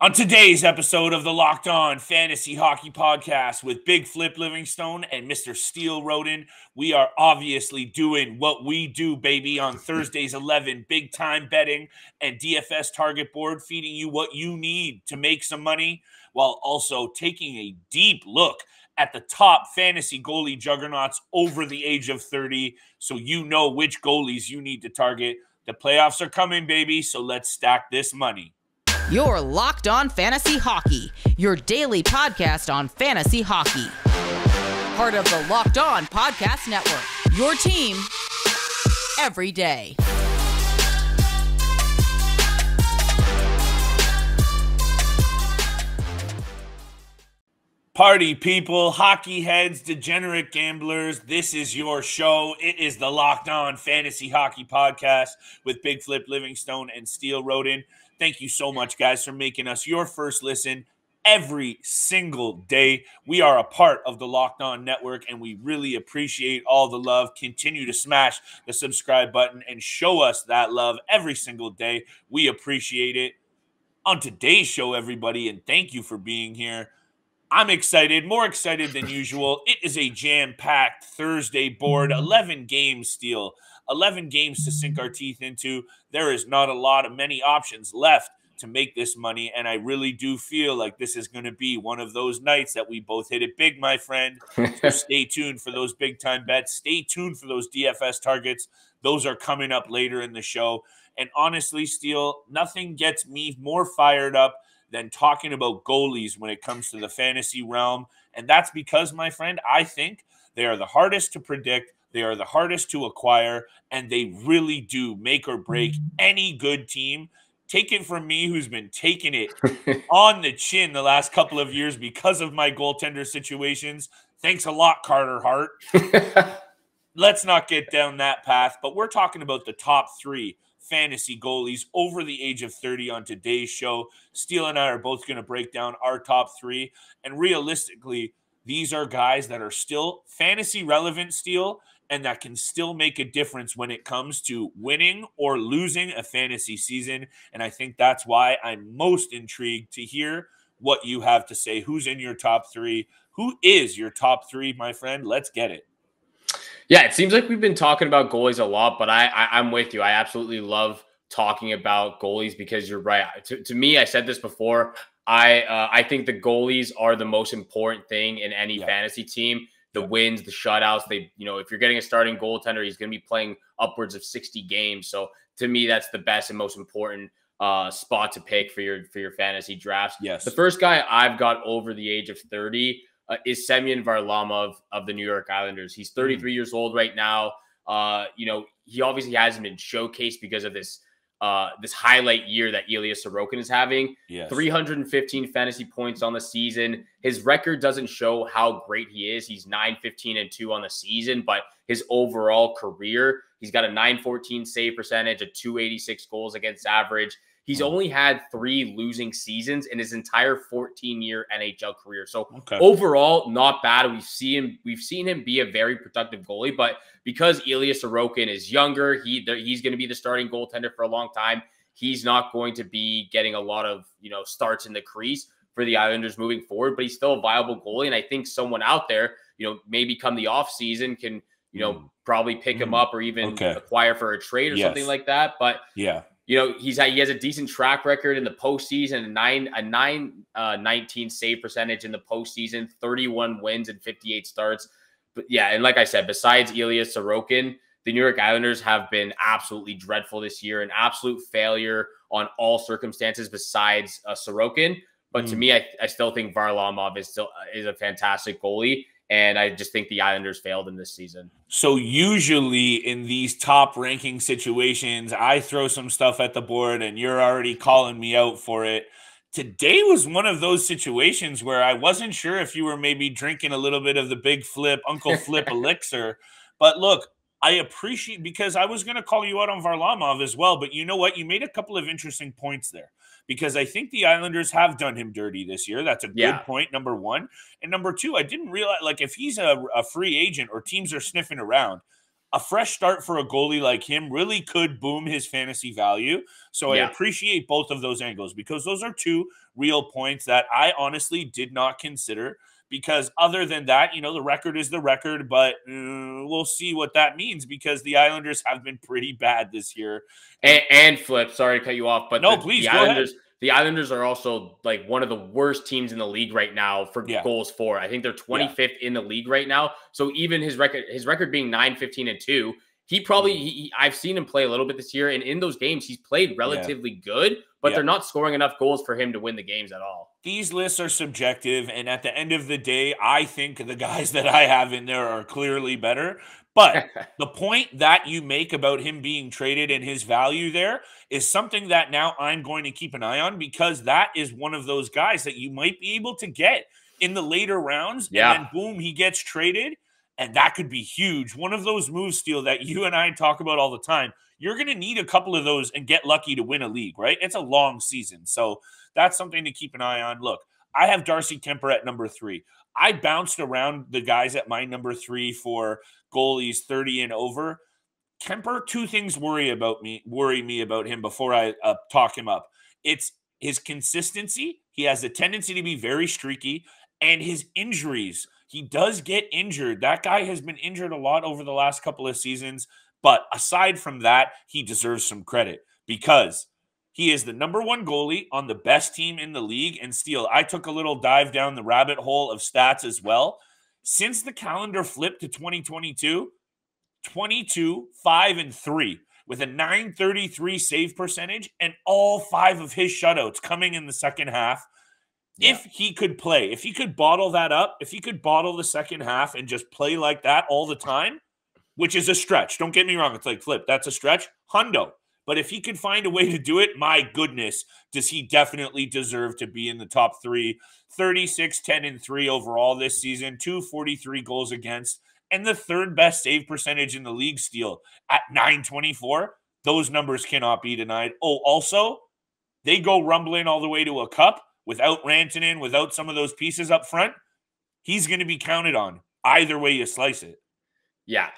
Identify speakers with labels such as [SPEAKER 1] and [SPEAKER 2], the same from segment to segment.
[SPEAKER 1] On today's episode of the Locked On Fantasy Hockey Podcast with Big Flip Livingstone and Mr. Steele Roden, we are obviously doing what we do, baby, on Thursday's 11, big time betting and DFS target board, feeding you what you need to make some money while also taking a deep look at the top fantasy goalie juggernauts over the age of 30 so you know which goalies you need to target. The playoffs are coming, baby, so let's stack this money.
[SPEAKER 2] You're Locked On Fantasy Hockey, your daily podcast on fantasy hockey. Part of the Locked On Podcast Network, your team every day.
[SPEAKER 1] Party people, hockey heads, degenerate gamblers, this is your show. It is the Locked On Fantasy Hockey Podcast with Big Flip Livingstone and Steele Roden. Thank you so much, guys, for making us your first listen every single day. We are a part of the Locked On Network, and we really appreciate all the love. Continue to smash the subscribe button and show us that love every single day. We appreciate it. On today's show, everybody, and thank you for being here. I'm excited, more excited than usual. It is a jam-packed Thursday board, 11 games, Steele. 11 games to sink our teeth into. There is not many options left to make this money, and I really do feel like this is going to be one of those nights that we both hit it big, my friend. So stay tuned for those big-time bets. Stay tuned for those DFS targets. Those are coming up later in the show. And honestly, Steele, nothing gets me more fired up than talking about goalies when it comes to the fantasy realm. And that's because, my friend, I think they are the hardest to predict. They are the hardest to acquire, and they really do make or break any good team. Take it from me, who's been taking it on the chin the last couple of years because of my goaltender situations. Thanks a lot, Carter Hart. Let's not get down that path, but we're talking about the top three fantasy goalies over the age of 30 on today's show. Steele and I are both going to break down our top three, and realistically, these are guys that are still fantasy relevant, Steele, and that can still make a difference when it comes to winning or losing a fantasy season. And I think that's why I'm most intrigued to hear what you have to say. Who's in your top three? Who is your top three, my friend? Let's get it.
[SPEAKER 3] Yeah, it seems like we've been talking about goalies a lot, but I'm with you. I absolutely love talking about goalies because you're right. To me, I said this before, I think the goalies are the most important thing in any fantasy team. The wins, the shutouts, if you're getting a starting goaltender, he's going to be playing upwards of 60 games. So to me, that's the best and most important spot to pick for your fantasy drafts.
[SPEAKER 1] Yes.
[SPEAKER 3] The first guy I've got over the age of 30 is Semyon Varlamov of the New York Islanders. He's 33 years old right now. He obviously hasn't been showcased because of this highlight year that Ilya Sorokin is having.
[SPEAKER 1] Yes.
[SPEAKER 3] 315 fantasy points on the season. His record doesn't show how great he is. He's 9-15-2 on the season, but his overall career, he's got a 914 save percentage, a 286 goals against average. He's only had 3 losing seasons in his entire 14-year NHL career. So overall, not bad. We've seen him be a very productive goalie, but because Ilya Sorokin is younger, he's going to be the starting goaltender for a long time. He's not going to be getting a lot of starts in the crease for the Islanders moving forward, but he's still a viable goalie. And I think someone out there, maybe come the off season can probably pick him up or even acquire for a trade or something like that. But he has a decent track record in the postseason, a 919 save percentage in the postseason, 31 wins and 58 starts. But yeah, and like I said, besides Ilya Sorokin, the New York Islanders have been absolutely dreadful this year, an absolute failure on all circumstances besides Sorokin. But to me, I still think Varlamov is a fantastic goalie. And I just think the Islanders failed in this season.
[SPEAKER 1] So usually in these top ranking situations, I throw some stuff at the board and you're already calling me out for it. Today was one of those situations where I wasn't sure if you were maybe drinking a little bit of the Big Flip, Uncle Flip elixir. But look, I appreciate, because I was going to call you out on Varlamov as well. But you know what? You made a couple of interesting points there, because I think the Islanders have done him dirty this year. That's a good point, number one. And number two, I didn't realize, if he's a free agent or teams are sniffing around, a fresh start for a goalie like him really could boom his fantasy value. So I appreciate both of those angles, because those are two real points that I honestly did not consider. Because other than that, the record is the record, but we'll see what that means, because the Islanders have been pretty bad this year.
[SPEAKER 3] And Flip, sorry to cut you off, but
[SPEAKER 1] no, please go ahead.
[SPEAKER 3] The Islanders are also like one of the worst teams in the league right now for goals for. I think they're 25th in the league right now. So even his record being 9-15-2, he probably I've seen him play a little bit this year, and in those games he's played relatively good, but they're not scoring enough goals for him to win the games at all.
[SPEAKER 1] These lists are subjective, and at the end of the day, I think the guys that I have in there are clearly better. But the point that you make about him being traded and his value there is something that now I'm going to keep an eye on, because that is one of those guys that you might be able to get in the later rounds. And then boom, he gets traded. And that could be huge. One of those moves, Steele, that you and I talk about all the time. You're going to need a couple of those and get lucky to win a league, right? It's a long season. So that's something to keep an eye on. Look, I have Darcy Kemper at number 3. I bounced around the guys at my number 3 for goalies 30 and over. Kemper, two things worry me about him before I talk him up. It's his consistency. He has a tendency to be very streaky, and his injuries. He does get injured. That guy has been injured a lot over the last couple of seasons. But aside from that, he deserves some credit, because he is the number 1 goalie on the best team in the league. And Steele, I took a little dive down the rabbit hole of stats as well. Since the calendar flipped to 2022, 22, 5, and 3 with a .933 save percentage, and all 5 of his shutouts coming in the second half. If he could play, if he could bottle that up, if he could bottle the second half and just play like that all the time, which is a stretch. Don't get me wrong. It's like, Flip, that's a stretch. Hundo. But if he could find a way to do it, my goodness, does he definitely deserve to be in the top 3. 36, 10, and 3 overall this season, 243 goals against, and the 3rd best save percentage in the league, Steele, at .924. Those numbers cannot be denied. Oh, also, they go rumbling all the way to a cup. Without Rantanen, without some of those pieces up front, he's going to be counted on either way you slice it.
[SPEAKER 3] Yeah.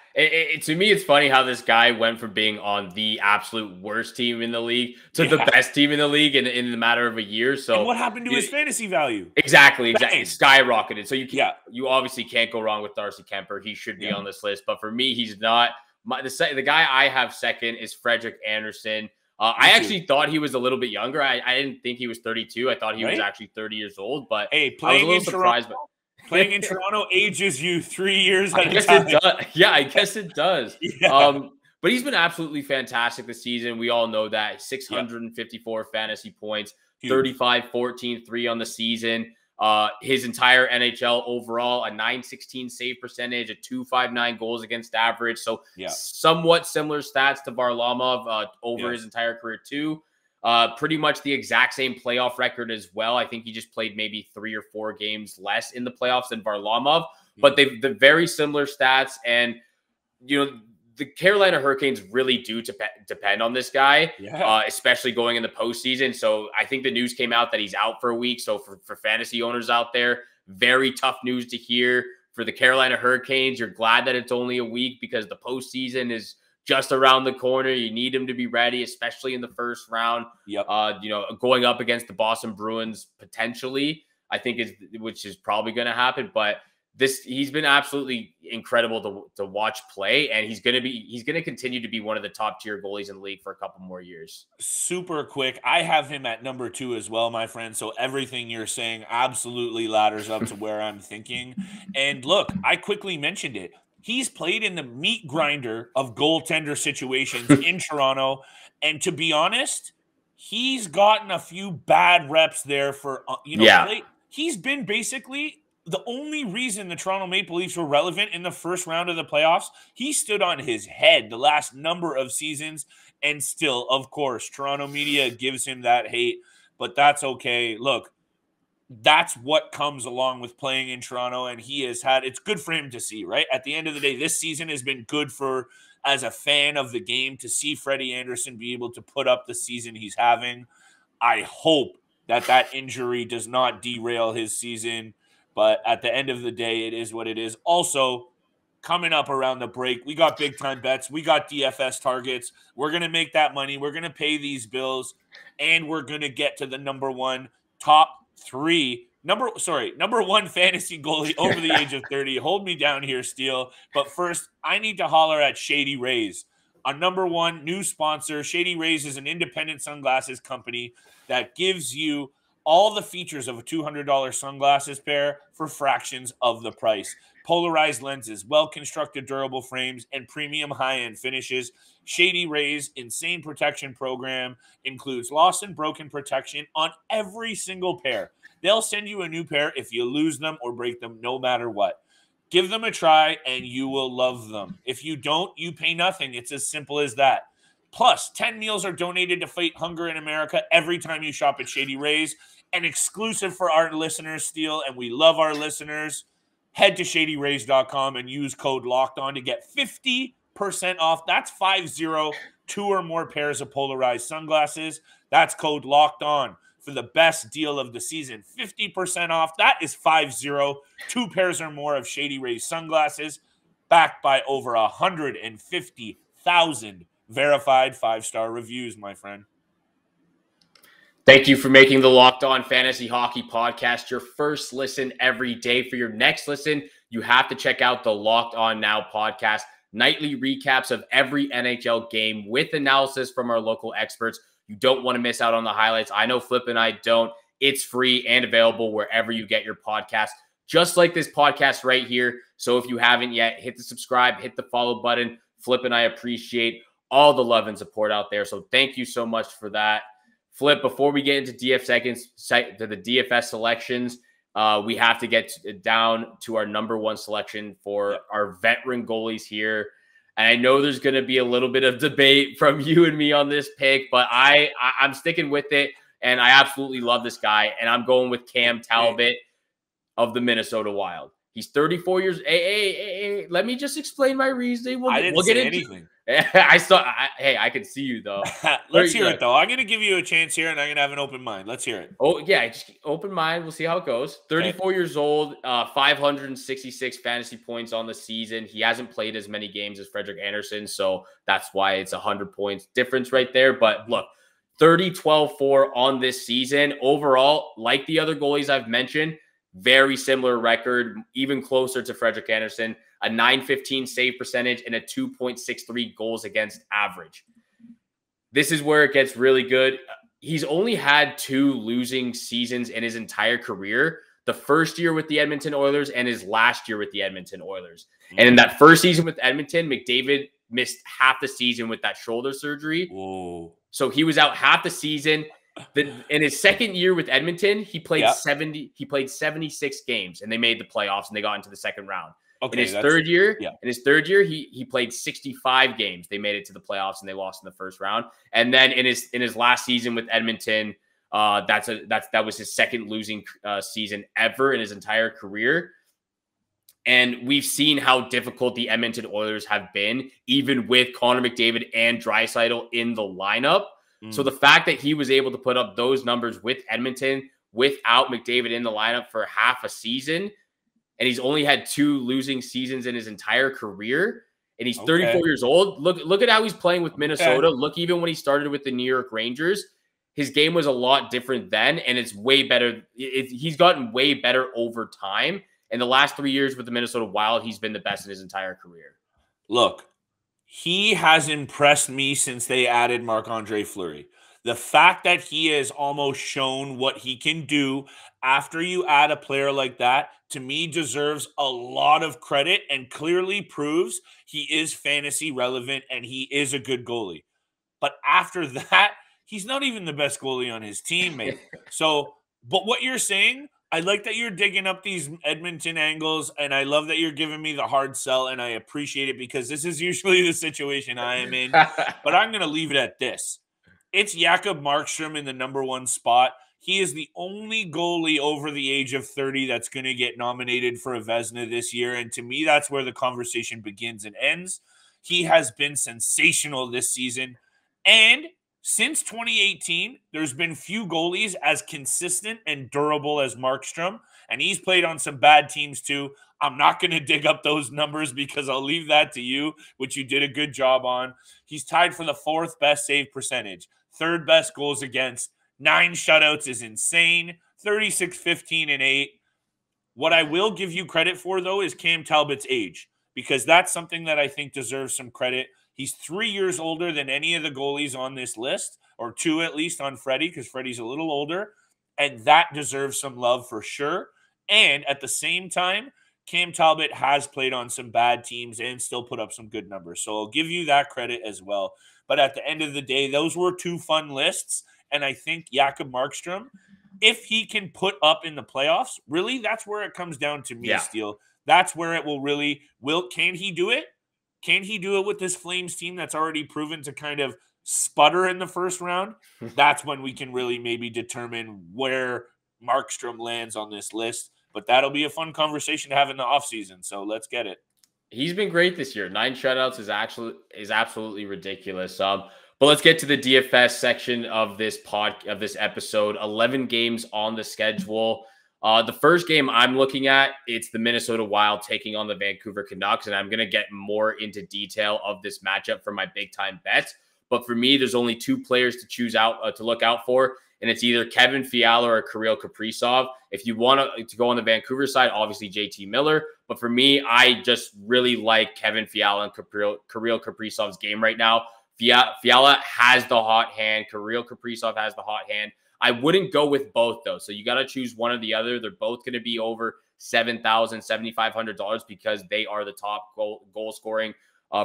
[SPEAKER 3] To me, it's funny how this guy went from being on the absolute worst team in the league to the best team in the league in the matter of a year. So
[SPEAKER 1] and what happened to his fantasy value?
[SPEAKER 3] Exactly. It skyrocketed. So you obviously can't go wrong with Darcy Kemper. He should be on this list. But for me, he's not. The guy I have second is Frederick Andersen. I actually thought he was a little bit younger. I didn't think he was 32. I thought he was actually 30 years old. But
[SPEAKER 1] hey, playing in Toronto ages you 3 years at
[SPEAKER 3] a time. It does. Yeah, I guess it does. But he's been absolutely fantastic this season. We all know that. 654 fantasy points, 35, 14, 3 on the season. His entire NHL overall, a .916 save percentage, a .259 goals against average. So somewhat similar stats to Varlamov over his entire career too. Pretty much the exact same playoff record as well. I think he just played maybe 3 or 4 games less in the playoffs than Varlamov, but they're very similar stats. And, the Carolina Hurricanes really do depend on this guy, especially going in the postseason. So I think the news came out that he's out for a week. So for fantasy owners out there, very tough news to hear. For the Carolina Hurricanes, you're glad that it's only a week, because the postseason is just around the corner. You need him to be ready, especially in the first round. Going up against the Boston Bruins potentially, I think which is probably going to happen. But he's been absolutely incredible to watch play, and he's going to continue to be one of the top tier goalies in the league for a couple more years.
[SPEAKER 1] Super quick. I have him at number 2 as well, my friend. So everything you're saying absolutely ladders up to where I'm thinking. And look, I quickly mentioned it. He's played in the meat grinder of goaltender situations in Toronto. And to be honest, he's gotten a few bad reps there for, he's been basically the only reason the Toronto Maple Leafs were relevant in the first round of the playoffs. He stood on his head the last number of seasons, and still, of course, Toronto media gives him that hate, but that's okay. Look, that's what comes along with playing in Toronto, and it's good for him to see, right? At the end of the day, this season has been good as a fan of the game, to see Freddie Andersen be able to put up the season he's having. I hope that injury does not derail his season. But at the end of the day, it is what it is. Also, coming up around the break. We got big time bets. We got DFS targets. We're going to make that money. We're going to pay these bills, and we're going to get to the number one fantasy goalie over the age of 30. Hold me down here, Steele. But first, I need to holler at Shady Rays. Our number one new sponsor. Shady Rays is an independent sunglasses company that gives you all the features of a $200 sunglasses pair for fractions of the price. Polarized lenses, well-constructed durable frames, and premium high-end finishes. Shady Rays' insane protection program includes lost and broken protection on every single pair. They'll send you a new pair if you lose them or break them, no matter what. Give them a try, and you will love them. If you don't, you pay nothing. It's as simple as that. Plus, 10 meals are donated to fight hunger in America every time you shop at Shady Rays. And exclusive for our listeners, Steele, and we love our listeners. Head to shadyrays.com and use code LOCKEDON to get 50% off. That's 50, 2 or more pairs of polarized sunglasses. That's code LOCKEDON for the best deal of the season. 50% off. That is 50, 2 pairs or more of Shady Rays sunglasses, backed by over 150,000 verified 5-star reviews, my friend.
[SPEAKER 3] Thank you for making the Locked On Fantasy Hockey Podcast your first listen every day. For your next listen, you have to check out the Locked On Now podcast. Nightly recaps of every NHL game with analysis from our local experts. You don't want to miss out on the highlights. I know Flip and I don't. It's free and available wherever you get your podcast, just like this podcast right here. So if you haven't yet, hit the subscribe, hit the follow button. Flip and I appreciate all the love and support out there. So thank you so much for that. Flip, before we get into the DFS selections, we have to get down to our number one selection for our veteran goalies here. And I know there's going to be a little bit of debate from you and me on this pick, but I'm sticking with it, and I absolutely love this guy. And I'm going with Cam Talbot of the Minnesota Wild. He's 34 years. Hey, let me just explain my reasoning.
[SPEAKER 1] I didn't say anything.
[SPEAKER 3] I can see you though.
[SPEAKER 1] Let's hear it though. I'm going to give you a chance here, and I'm going to have an open mind. Let's hear it.
[SPEAKER 3] Oh yeah, just open mind. We'll see how it goes. 34 years old, 566 fantasy points on the season. He hasn't played as many games as Frederick Andersen, so that's why it's 100 points difference right there. But look, 30-12-4 on this season. Overall, like the other goalies I've mentioned, very similar record, even closer to Frederick Andersen, a .915 save percentage and a 2.63 goals against average. This is where it gets really good. He's only had 2 losing seasons in his entire career, the first year with the Edmonton Oilers and his last year with the Edmonton Oilers. And in that first season with Edmonton, McDavid missed half the season with that shoulder surgery.
[SPEAKER 1] Whoa.
[SPEAKER 3] So he was out half the season. In his second year with Edmonton, he played 76 games, and they made the playoffs, and they got into the second round.
[SPEAKER 1] Okay,
[SPEAKER 3] in his third year, he played 65 games. They made it to the playoffs, and they lost in the first round. And then in his last season with Edmonton, that was his second losing season ever in his entire career. And we've seen how difficult the Edmonton Oilers have been, even with Connor McDavid and Draisaitl in the lineup. So the fact that he was able to put up those numbers with Edmonton without McDavid in the lineup for half a season, and he's only had 2 losing seasons in his entire career, and he's 34 years old. Look at how he's playing with Minnesota. Look, even when he started with the New York Rangers, his game was a lot different then, and it's way better. He's gotten way better over time. In the last 3 years with the Minnesota Wild, he's been the best in his entire career.
[SPEAKER 1] Look, he has impressed me since they added Marc-Andre Fleury. The fact that he has almost shown what he can do after you add a player like that, to me, deserves a lot of credit and clearly proves he is fantasy relevant and he is a good goalie. But after that, he's not even the best goalie on his team, mate. But what you're saying, I like that you're digging up these Edmonton angles, and I love that you're giving me the hard sell, and I appreciate it because this is usually the situation I am in. But I'm going to leave it at this. It's Jakob Markstrom in the number 1 spot. He is the only goalie over the age of 30 that's going to get nominated for a Vezina this year, and to me, that's where the conversation begins and ends. He has been sensational this season, and Since 2018, there's been few goalies as consistent and durable as Markstrom, and he's played on some bad teams too. I'm not going to dig up those numbers because I'll leave that to you, which you did a good job on. He's tied for the 4th best save percentage, 3rd best goals against, 9 shutouts is insane, 36, 15, and 8. What I will give you credit for, though, is Cam Talbot's age, because that's something that I think deserves some credit. He's 3 years older than any of the goalies on this list, or 2 at least on Freddie, because Freddie's a little older, and that deserves some love for sure. And at the same time, Cam Talbot has played on some bad teams and still put up some good numbers. So I'll give you that credit as well. But at the end of the day, those were 2 fun lists, and I think Jakob Markstrom, if he can put up in the playoffs, really, that's where it comes down to me, Steele. That's where it can he do it? Can he do it with this Flames team that's already proven to kind of sputter in the first round? That's when we can really maybe determine where Markstrom lands on this list. But that'll be a fun conversation to have in the offseason. So let's get it.
[SPEAKER 3] He's been great this year. 9 shutouts is absolutely ridiculous. But let's get to the DFS section of this episode. 11 games on the schedule. The first game I'm looking at, it's the Minnesota Wild taking on the Vancouver Canucks, and I'm going to get more into detail of this matchup for my big time bets. But for me, there's only 2 players to choose out to look out for, and it's either Kevin Fiala or Kirill Kaprizov. If you want to go on the Vancouver side, obviously JT Miller. But for me, I just really like Kevin Fiala and Kirill Kaprizov's game right now. Fiala has the hot hand. Kirill Kaprizov has the hot hand. I wouldn't go with both, though. So you got to choose one or the other. They're both going to be over $7,000, $7,500 because they are the top goal scoring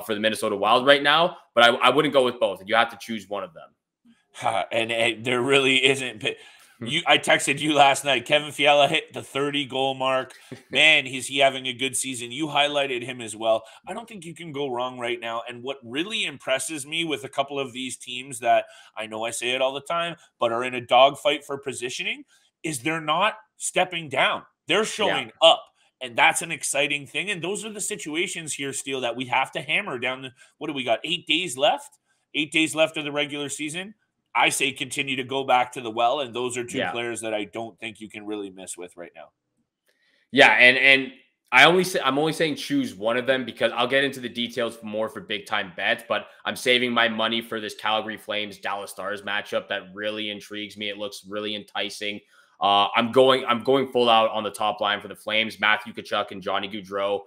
[SPEAKER 3] for the Minnesota Wild right now. But I wouldn't go with both. You have to choose one of them.
[SPEAKER 1] And there really isn't. I texted you last night. Kevin Fiala hit the 30-goal mark. Man, is he having a good season. You highlighted him as well. I don't think you can go wrong right now. And what really impresses me with a couple of these teams that I know I say it all the time, but are in a dogfight for positioning, is they're not stepping down. They're showing up. And that's an exciting thing. And those are the situations here, Steele, that we have to hammer down. What do we got? 8 days left? 8 days left of the regular season. I say continue to go back to the well, and those are 2 players that I don't think you can really miss with right now.
[SPEAKER 3] Yeah, and I'm only saying choose one of them because I'll get into the details more for big time bets, but I'm saving my money for this Calgary Flames Dallas Stars matchup that really intrigues me. It looks really enticing. I'm going full out on the top line for the Flames. Matthew Tkachuk and Johnny Gaudreau,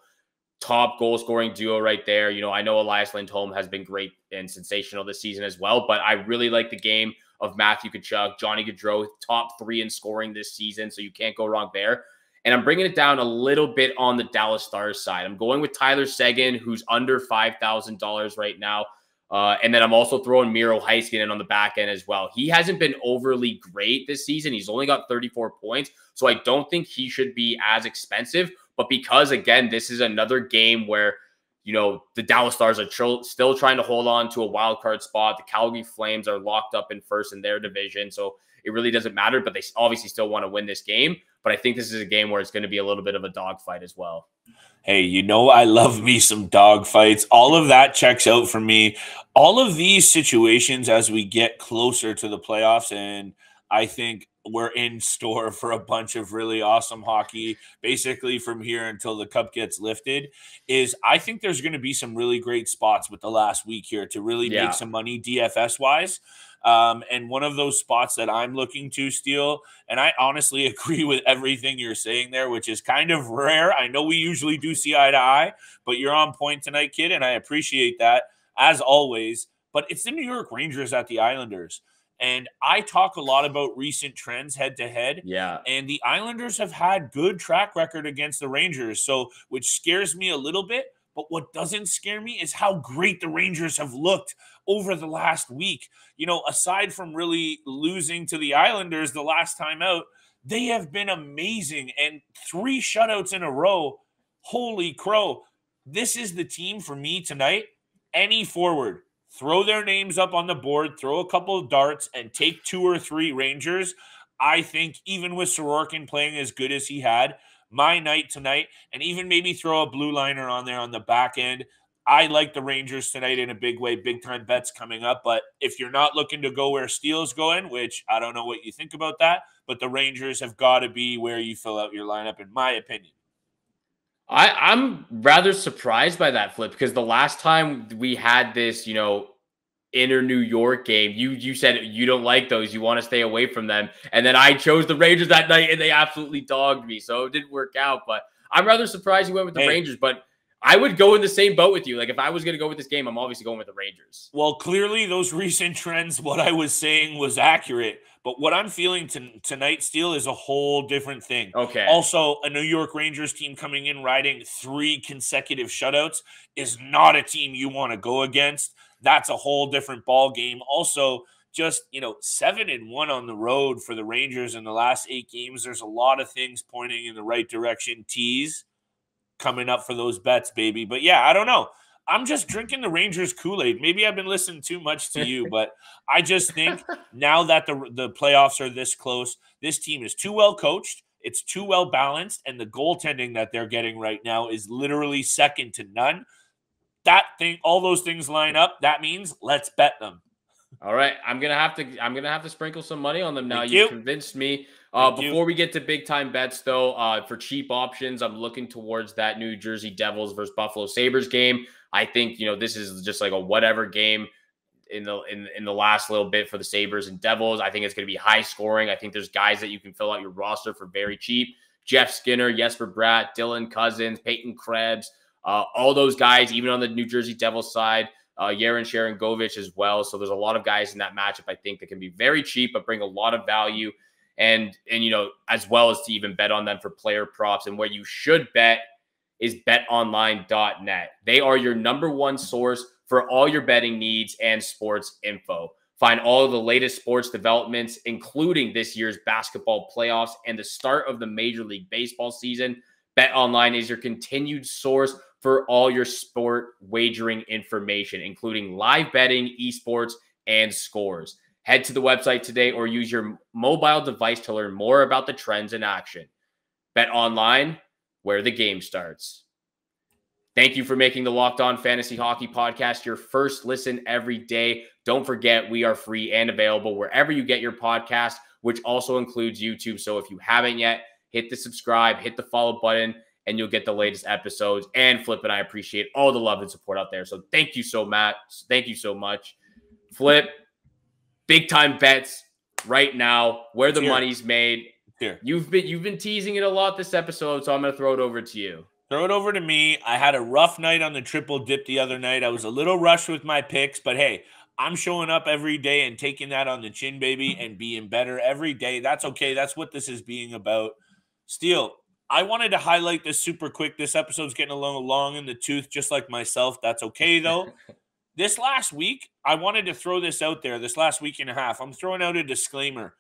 [SPEAKER 3] top goal scoring duo right there. You know, I know Elias Lindholm has been great and sensational this season as well, but I really like the game of Matthew Tkachuk, Johnny Gaudreau, top 3 in scoring this season, so you can't go wrong there. And I'm bringing it down a little bit on the Dallas Stars side. I'm going with Tyler Seguin, who's under $5,000 right now. And then I'm also throwing Miro Heiskanen on the back end as well. He hasn't been overly great this season. He's only got 34 points, so I don't think he should be as expensive. But because, again, this is another game where, you know, the Dallas Stars are still trying to hold on to a wild card spot. The Calgary Flames are locked up in first in their division, so it really doesn't matter. But they obviously still want to win this game. But I think this is a game where it's going to be a little bit of a dogfight as well.
[SPEAKER 1] Hey, you know, I love me some dogfights. All of that checks out for me. All of these situations as we get closer to the playoffs, and I think we're in store for a bunch of really awesome hockey, basically from here until the cup gets lifted, is I think there's going to be some really great spots with the last week here to really make some money DFS-wise. And one of those spots that I'm looking to, Steele, and I honestly agree with everything you're saying there, which is kind of rare. I know we usually do see eye to eye, but you're on point tonight, kid, and I appreciate that, as always. But it's the New York Rangers at the Islanders. And I talk a lot about recent trends head-to-head.
[SPEAKER 3] Yeah.
[SPEAKER 1] And the Islanders have had good track record against the Rangers, so which scares me a little bit. But what doesn't scare me is how great the Rangers have looked over the last week. You know, aside from really losing to the Islanders the last time out, they have been amazing. And 3 shutouts in a row. Holy crow. This is the team for me tonight. Any forward, throw their names up on the board, throw a couple of darts, and take 2 or 3 Rangers. I think even with Sorokin playing as good as he had, my night tonight, and even maybe throw a blue liner on there on the back end. I like the Rangers tonight in a big way. Big time bets coming up. But if you're not looking to go where Steele's going, which I don't know what you think about that, but the Rangers have got to be where you fill out your lineup, in my opinion.
[SPEAKER 3] I'm rather surprised by that, Flip, because the last time we had this, inner New York game, you said you don't like those, you want to stay away from them, and then I chose the Rangers that night, and they absolutely dogged me, so it didn't work out. But I'm rather surprised you went with the Rangers, but I would go in the same boat with you. Like, if I was going to go with this game, I'm obviously going with the Rangers.
[SPEAKER 1] Well, clearly those recent trends, what I was saying was accurate. But what I'm feeling tonight, Steele, is a whole different thing.
[SPEAKER 3] Okay.
[SPEAKER 1] Also, a New York Rangers team coming in riding 3 consecutive shutouts is not a team you want to go against. That's a whole different ball game. Also, just 7-1 on the road for the Rangers in the last 8 games. There's a lot of things pointing in the right direction. Tease coming up for those bets, baby. But yeah, I don't know. I'm just drinking the Rangers Kool-Aid. Maybe I've been listening too much to you, but I just think now that the playoffs are this close, this team is too well coached. It's too well balanced, and the goaltending that they're getting right now is literally second to none. All those things line up. That means let's bet them.
[SPEAKER 3] All right, I'm gonna have to sprinkle some money on them now.
[SPEAKER 1] You've
[SPEAKER 3] convinced me. Before we get to big time bets, though, for cheap options, I'm looking towards that New Jersey Devils versus Buffalo Sabres game. I think this is just like a whatever game in the last little bit for the Sabres and Devils. I think it's going to be high scoring. I think there's guys that you can fill out your roster for very cheap. Jeff Skinner, Jesper Bratt, Dylan Cousins, Peyton Krebs, all those guys, even on the New Jersey Devils side. Yaron Sharangovich as well. So there's a lot of guys in that matchup, I think, that can be very cheap but bring a lot of value, and as well as to even bet on them for player props. And where you should bet is betonline.net. They are your number one source for all your betting needs and sports info. Find all of the latest sports developments, including this year's basketball playoffs and the start of the Major League Baseball season. BetOnline is your continued source for all your sport wagering information, including live betting, esports, and scores. Head to the website today or use your mobile device to learn more about the trends in action. BetOnline, where the game starts. Thank you for making the Locked On Fantasy Hockey Podcast your first listen every day. Don't forget, we are free and available wherever you get your podcast, which also includes YouTube. So if you haven't yet, hit the subscribe, hit the follow button, and you'll get the latest episodes. And Flip and I appreciate all the love and support out there. So thank you so much. Thank you so much. Flip, big time bets right now, where the money's made.
[SPEAKER 1] Here.
[SPEAKER 3] You've been teasing it a lot this episode, so I'm going to throw it over to you.
[SPEAKER 1] Throw it over to me. I had a rough night on the triple dip the other night. I was a little rushed with my picks, but hey, I'm showing up every day and taking that on the chin, baby, and being better every day. That's okay. That's what this is being about. Steele, I wanted to highlight this super quick. This episode's getting a little long in the tooth, just like myself. That's okay, though. This last week, I wanted to throw this out there. This last week and a half, I'm throwing out a disclaimer.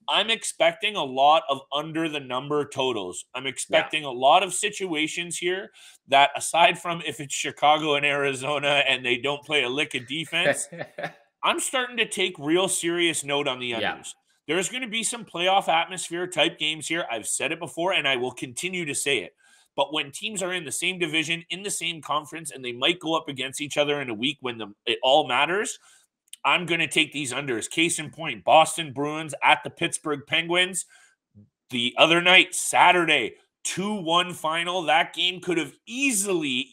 [SPEAKER 1] I'm expecting a lot of under the number totals. I'm expecting a lot of situations here that, aside from if it's Chicago and Arizona and they don't play a lick of defense, I'm starting to take real serious note on the unders. Yeah. There's going to be some playoff atmosphere type games here. I've said it before, and I will continue to say it. But when teams are in the same division, in the same conference, and they might go up against each other in a week when it all matters, I'm going to take these unders. Case in point, Boston Bruins at the Pittsburgh Penguins. The other night, Saturday, 2-1 final. That game could have easily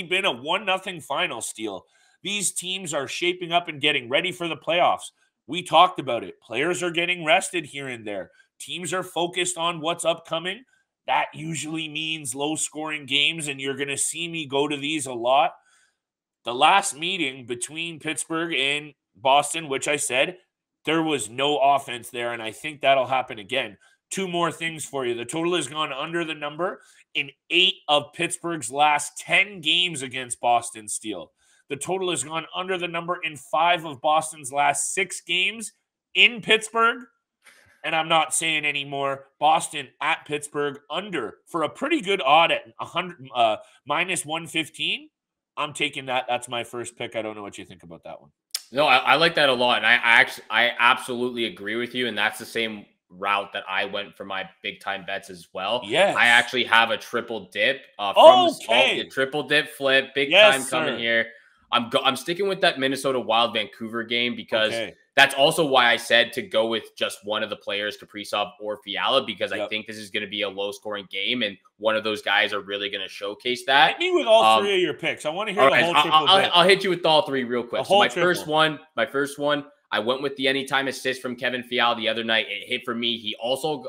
[SPEAKER 1] been a 1-0 final, Steele. These teams are shaping up and getting ready for the playoffs. We talked about it. Players are getting rested here and there. Teams are focused on what's upcoming. That usually means low-scoring games, and you're going to see me go to these a lot. The last meeting between Pittsburgh and Boston, which I said, there was no offense there, and I think that'll happen again. 2 more things for you. The total has gone under the number in 8 of Pittsburgh's last 10 games against Boston, Steele. The total has gone under the number in 5 of Boston's last 6 games in Pittsburgh. And I'm not saying anymore. Boston at Pittsburgh under for a pretty good odd at minus 115. I'm taking that. That's my first pick. I don't know what you think about that one.
[SPEAKER 3] No, I like that a lot. And I absolutely agree with you. And that's the same route that I went for my big time bets as well.
[SPEAKER 1] Yes.
[SPEAKER 3] I actually have a triple dip from the triple dip flip, big time coming here. I'm sticking with that Minnesota Wild Vancouver game because that's also why I said to go with just one of the players, Kaprizov or Fiala, because I think this is going to be a low scoring game and one of those guys are really going to showcase that.
[SPEAKER 1] Hit me with all three of your picks. I want to hear the whole triple dip.
[SPEAKER 3] I'll hit you with all three real quick. So my first one, I went with the anytime assist from Kevin Fiala the other night. It hit for me. He also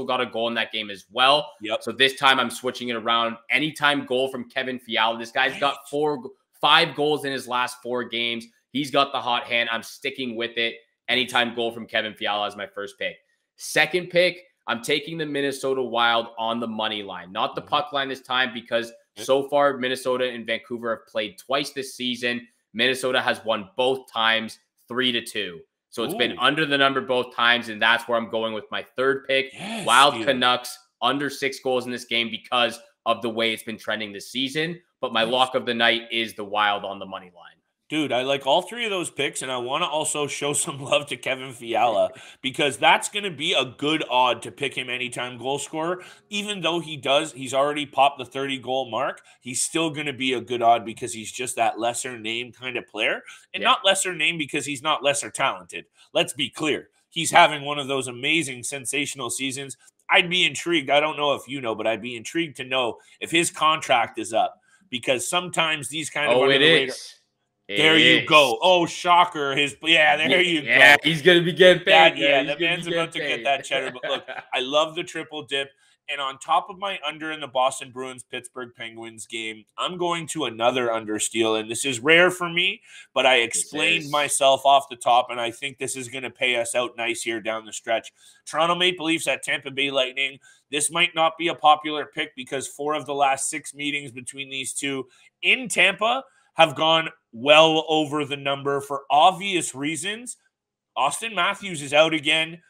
[SPEAKER 3] got a goal in that game as well. So this time I'm switching it around. Anytime goal from Kevin Fiala. This guy's got 5 goals in his last 4 games. He's got the hot hand. I'm sticking with it. Anytime goal from Kevin Fiala as my first pick. Second pick, I'm taking the Minnesota Wild on the money line. Not the puck line this time because so far Minnesota and Vancouver have played twice this season. Minnesota has won both times 3-2. So it's been under the number both times, and that's where I'm going with my third pick. Wild Canucks under 6 goals in this game because of the way it's been trending this season. But my lock of the night is the Wild on the money line.
[SPEAKER 1] Dude, I like all 3 of those picks, and I want to also show some love to Kevin Fiala because that's going to be a good odd to pick him anytime goal scorer. Even though he's already popped the 30-goal mark, he's still going to be a good odd because he's just that lesser name kind of player. And not lesser name because he's not lesser talented. Let's be clear. He's having one of those amazing, sensational seasons. I'd be intrigued. I don't know if you know, but I'd be intrigued to know if his contract is up because sometimes these kind of under the radar. There you go. Oh, shocker. You go.
[SPEAKER 3] Yeah, he's going to be getting paid.
[SPEAKER 1] The man's about to get that cheddar. But look, I love the triple dip. And on top of my under in the Boston Bruins-Pittsburgh Penguins game, I'm going to another under, Steele. And this is rare for me, but I explained myself off the top, and I think this is going to pay us out nice here down the stretch. Toronto Maple Leafs at Tampa Bay Lightning. This might not be a popular pick because 4 of the last 6 meetings between these two in Tampa have gone well over the number for obvious reasons. Austin Matthews is out again.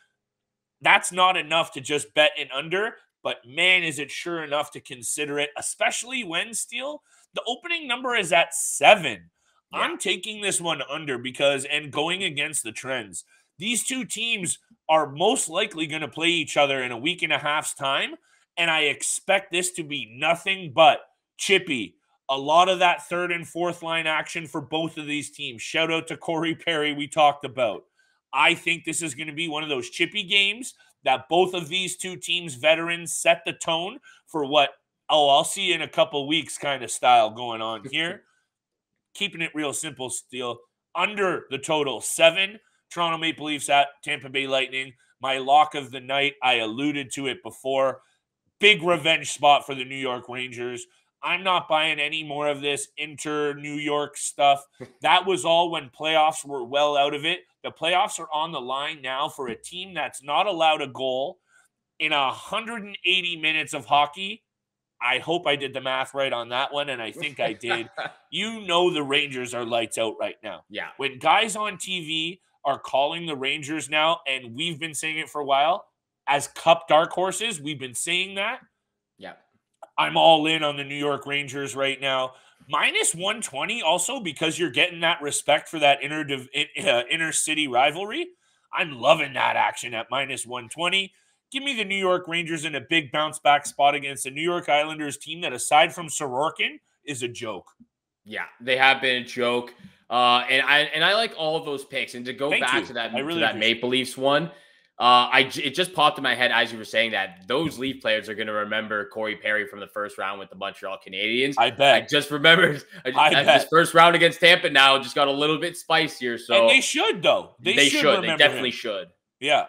[SPEAKER 1] That's not enough to just bet an under, but man, is it sure enough to consider it, especially when, Steele, the opening number is at 7. Yeah. I'm taking this one under and going against the trends. These two teams are most likely going to play each other in a week and a half's time, and I expect this to be nothing but chippy. A lot of that 3rd and 4th line action for both of these teams. Shout out to Corey Perry we talked about. I think this is going to be one of those chippy games that both of these two teams' veterans set the tone for what, I'll see you in a couple weeks kind of style going on here. Keeping it real simple, Steele. Under the total 7, Toronto Maple Leafs at Tampa Bay Lightning. My lock of the night, I alluded to it before. Big revenge spot for the New York Rangers. I'm not buying any more of this inter-New York stuff. That was all when playoffs were well out of it. The playoffs are on the line now for a team that's not allowed a goal in 180 minutes of hockey. I hope I did the math right on that one, and I think I did. You know the Rangers are lights out right now.
[SPEAKER 3] Yeah.
[SPEAKER 1] When guys on TV are calling the Rangers now, and we've been saying it for a while, as cup dark horses, we've been saying that.
[SPEAKER 3] Yeah.
[SPEAKER 1] I'm all in on the New York Rangers right now. Minus 120 also because you're getting that respect for that inner-city rivalry. I'm loving that action at minus 120. Give me the New York Rangers in a big bounce-back spot against the New York Islanders team that, aside from Sorokin, is a joke.
[SPEAKER 3] Yeah, they have been a joke. And I like all of those picks. And to go back to that Maple Leafs one, it just popped in my head as you were saying that those Leaf players are going to remember Corey Perry from the first round with the Montreal Canadiens.
[SPEAKER 1] I bet.
[SPEAKER 3] I just remembered this first round against Tampa now just got a little bit spicier. So
[SPEAKER 1] and they should though. They should.
[SPEAKER 3] They definitely should.
[SPEAKER 1] Yeah.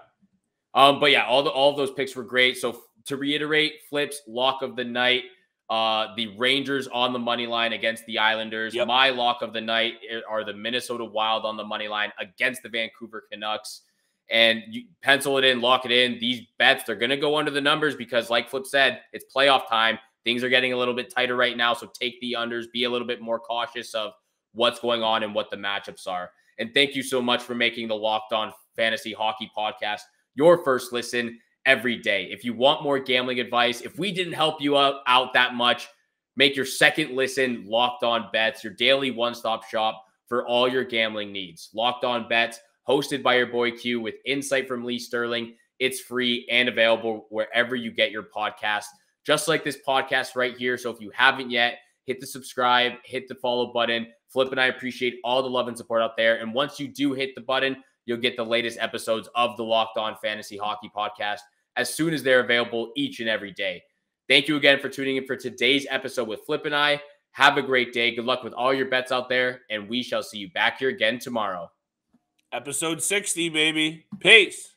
[SPEAKER 3] But yeah, all of those picks were great. So to reiterate, Flip's lock of the night, the Rangers on the money line against the Islanders. Yep. My lock of the night are the Minnesota Wild on the money line against the Vancouver Canucks. And you pencil it in, lock it in. These bets, they're going to go under the numbers because, like Flip said, it's playoff time. Things are getting a little bit tighter right now, so take the unders. Be a little bit more cautious of what's going on and what the matchups are. And thank you so much for making the Locked On Fantasy Hockey Podcast your first listen every day. If you want more gambling advice, if we didn't help you out that much, make your second listen Locked On Bets, your daily one-stop shop for all your gambling needs. Locked On Bets, hosted by your boy Q with insight from Lee Sterling, It's free and available wherever you get your podcast, just like this podcast right here. So if you haven't yet, hit the subscribe, hit the follow button. Flip and I appreciate all the love and support out there. And once you do hit the button, you'll get the latest episodes of the Locked On Fantasy Hockey Podcast as soon as they're available each and every day. Thank you again for tuning in for today's episode with Flip and I. Have a great day. Good luck with all your bets out there, and we shall see you back here again tomorrow.
[SPEAKER 1] Episode 60, baby. Peace.